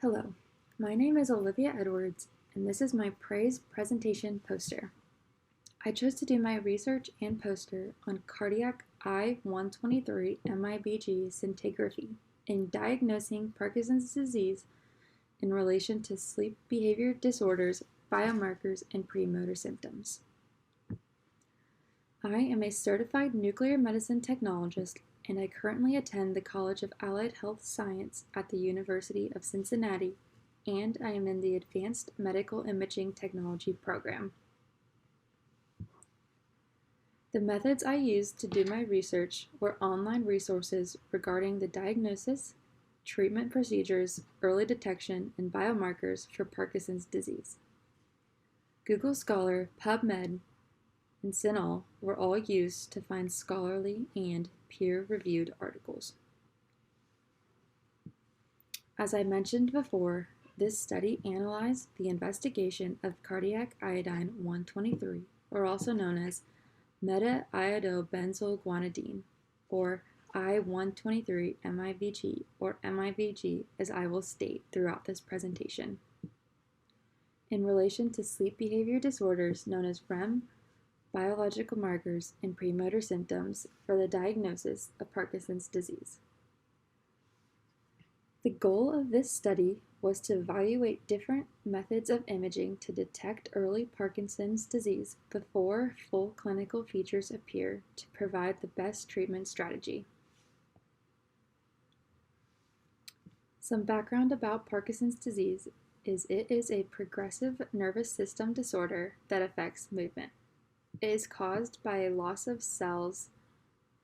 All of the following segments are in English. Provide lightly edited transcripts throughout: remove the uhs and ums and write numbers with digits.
Hello, my name is Olivia Edwards, and this is my PRaISE presentation poster. I chose to do my research and poster on cardiac I-123 MIBG scintigraphy in diagnosing Parkinson's disease in relation to sleep behavior disorders, biomarkers, and premotor symptoms. I am a certified nuclear medicine technologist, and I currently attend the College of Allied Health Science at the University of Cincinnati, and I am in the Advanced Medical Imaging Technology program. The methods I used to do my research were online resources regarding the diagnosis, treatment procedures, early detection, and biomarkers for Parkinson's disease. Google Scholar, PubMed, and CINAHL were all used to find scholarly and peer-reviewed articles. As I mentioned before, this study analyzed the investigation of cardiac iodine 123, or also known as meta-iodobenzylguanidine, or I-123 MIBG, or MIBG as I will state throughout this presentation, in relation to sleep behavior disorders known as REM, biological markers, and premotor symptoms for the diagnosis of Parkinson's disease. The goal of this study was to evaluate different methods of imaging to detect early Parkinson's disease before full clinical features appear to provide the best treatment strategy. Some background about Parkinson's disease is it is a progressive nervous system disorder that affects movement. It is caused by a loss of cells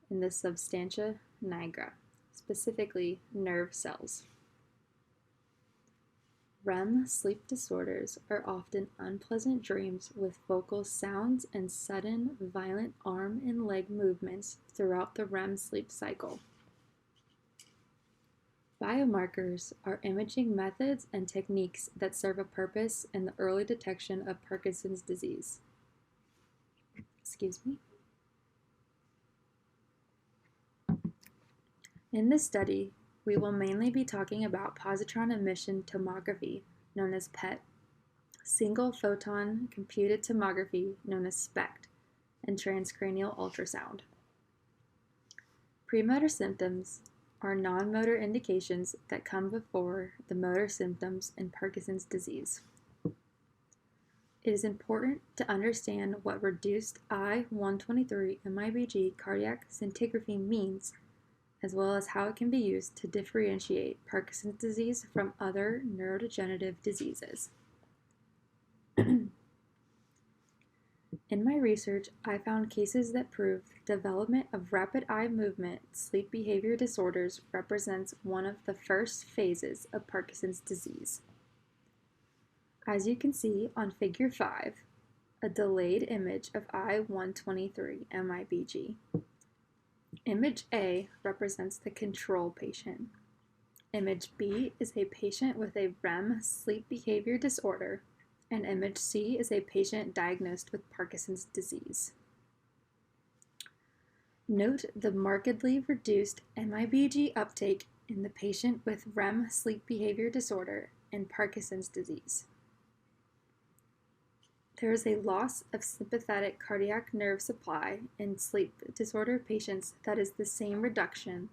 in the substantia nigra, specifically nerve cells. REM sleep disorders are often unpleasant dreams with vocal sounds and sudden, violent arm and leg movements throughout the REM sleep cycle. Biomarkers are imaging methods and techniques that serve a purpose in the early detection of Parkinson's disease. In this study, we will mainly be talking about positron emission tomography, known as PET, single photon computed tomography, known as SPECT, and transcranial ultrasound. Premotor symptoms are non-motor indications that come before the motor symptoms in Parkinson's disease. It is important to understand what reduced I-123 MIBG cardiac scintigraphy means, as well as how it can be used to differentiate Parkinson's disease from other neurodegenerative diseases. In my research, I found cases that prove development of rapid eye movement sleep behavior disorders represents one of the first phases of Parkinson's disease. As you can see on Figure 5, a delayed image of I-123 MIBG. Image A represents the control patient. Image B is a patient with a REM sleep behavior disorder, and Image C is a patient diagnosed with Parkinson's disease. Note the markedly reduced MIBG uptake in the patient with REM sleep behavior disorder and Parkinson's disease. There is a loss of sympathetic cardiac nerve supply in sleep disorder patients that is the same reduction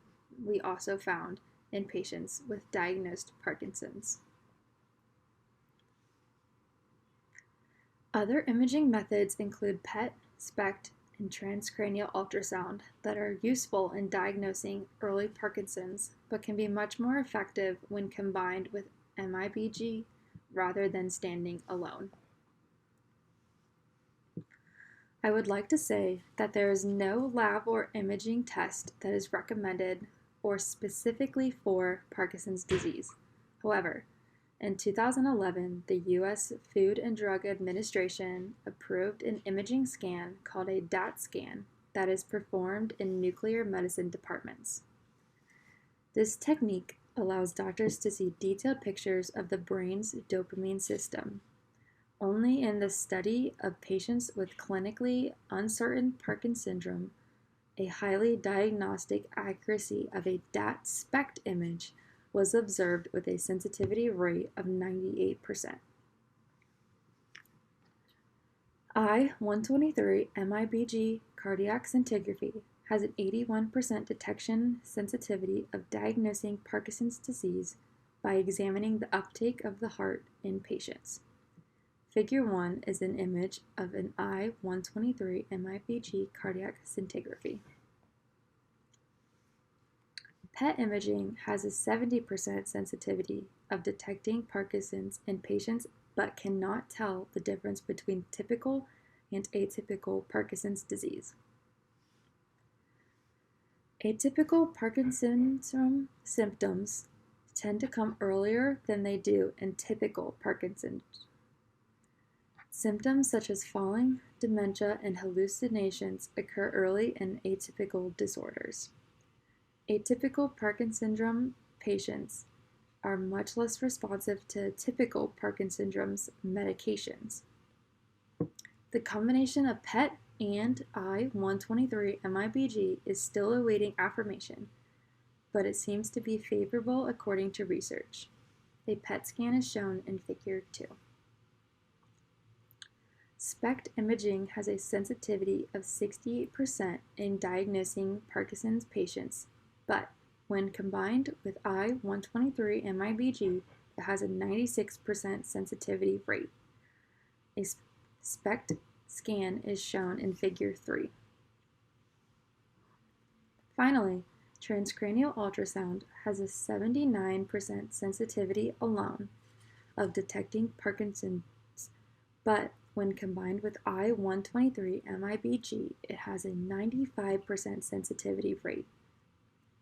we also found in patients with diagnosed Parkinson's. Other imaging methods include PET, SPECT, and transcranial ultrasound that are useful in diagnosing early Parkinson's, but can be much more effective when combined with MIBG rather than standing alone. I would like to say that there is no lab or imaging test that is recommended or specifically for Parkinson's disease. However, in 2011, the U.S. Food and Drug Administration approved an imaging scan called a DAT scan that is performed in nuclear medicine departments. This technique allows doctors to see detailed pictures of the brain's dopamine system. Only in the study of patients with clinically uncertain Parkinson's syndrome, a highly diagnostic accuracy of a DAT SPECT image was observed with a sensitivity rate of 98%. I-123 MIBG cardiac scintigraphy has an 81% detection sensitivity of diagnosing Parkinson's disease by examining the uptake of the heart in patients. Figure 1 is an image of an I-123 MIBG cardiac scintigraphy. PET imaging has a 70% sensitivity of detecting Parkinson's in patients but cannot tell the difference between typical and atypical Parkinson's disease. Atypical Parkinson's symptoms tend to come earlier than they do in typical Parkinson's. Symptoms such as falling, dementia, and hallucinations occur early in atypical disorders. Atypical Parkinson's syndrome patients are much less responsive to typical Parkinson's syndrome's medications. The combination of PET and I-123 MIBG is still awaiting affirmation, but it seems to be favorable according to research. A PET scan is shown in Figure 2. SPECT imaging has a sensitivity of 68% in diagnosing Parkinson's patients, but when combined with I-123 MIBG, it has a 96% sensitivity rate. A SPECT scan is shown in Figure 3. Finally, transcranial ultrasound has a 79% sensitivity alone of detecting Parkinson's, but when combined with I-123 MIBG, it has a 95% sensitivity rate.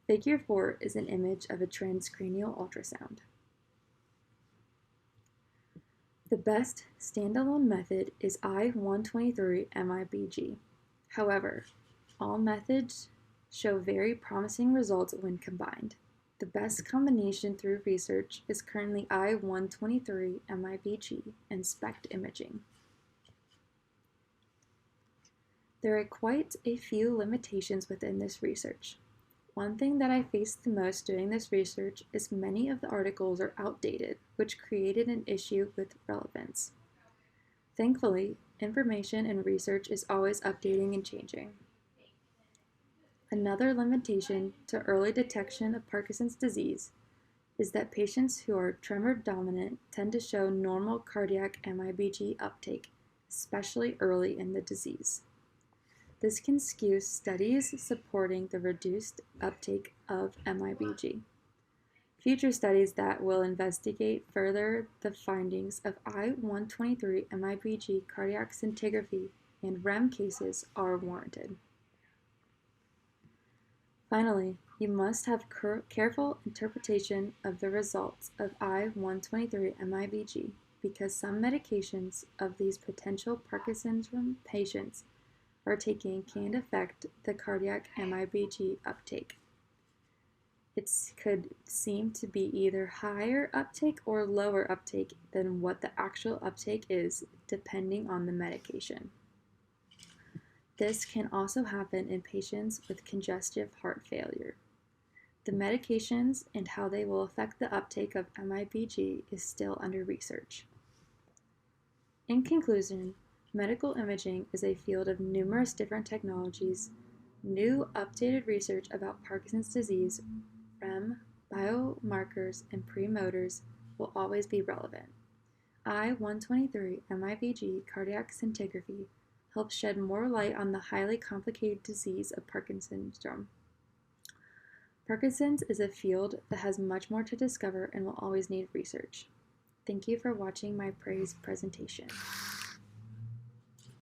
Figure 4 is an image of a transcranial ultrasound. The best standalone method is I-123 MIBG. However, all methods show very promising results when combined. The best combination through research is currently I-123 MIBG and SPECT imaging. There are quite a few limitations within this research. One thing that I faced the most doing this research is many of the articles are outdated, which created an issue with relevance. Thankfully, information and research is always updating and changing. Another limitation to early detection of Parkinson's disease is that patients who are tremor dominant tend to show normal cardiac MIBG uptake, especially early in the disease. This can skew studies supporting the reduced uptake of MIBG. Future studies that will investigate further the findings of I-123 MIBG cardiac scintigraphy and REM cases are warranted. Finally, you must have careful interpretation of the results of I-123 MIBG because some medications of these potential Parkinson's patients are taking can affect the cardiac MIBG uptake. It could seem to be either higher uptake or lower uptake than what the actual uptake is, depending on the medication. This can also happen in patients with congestive heart failure. The medications and how they will affect the uptake of MIBG is still under research. In conclusion, medical imaging is a field of numerous different technologies. New updated research about Parkinson's disease, REM, biomarkers, and premotors will always be relevant. I-123 MIBG cardiac scintigraphy helps shed more light on the highly complicated disease of Parkinson's syndrome. Parkinson's is a field that has much more to discover and will always need research. Thank you for watching my PRaISE presentation.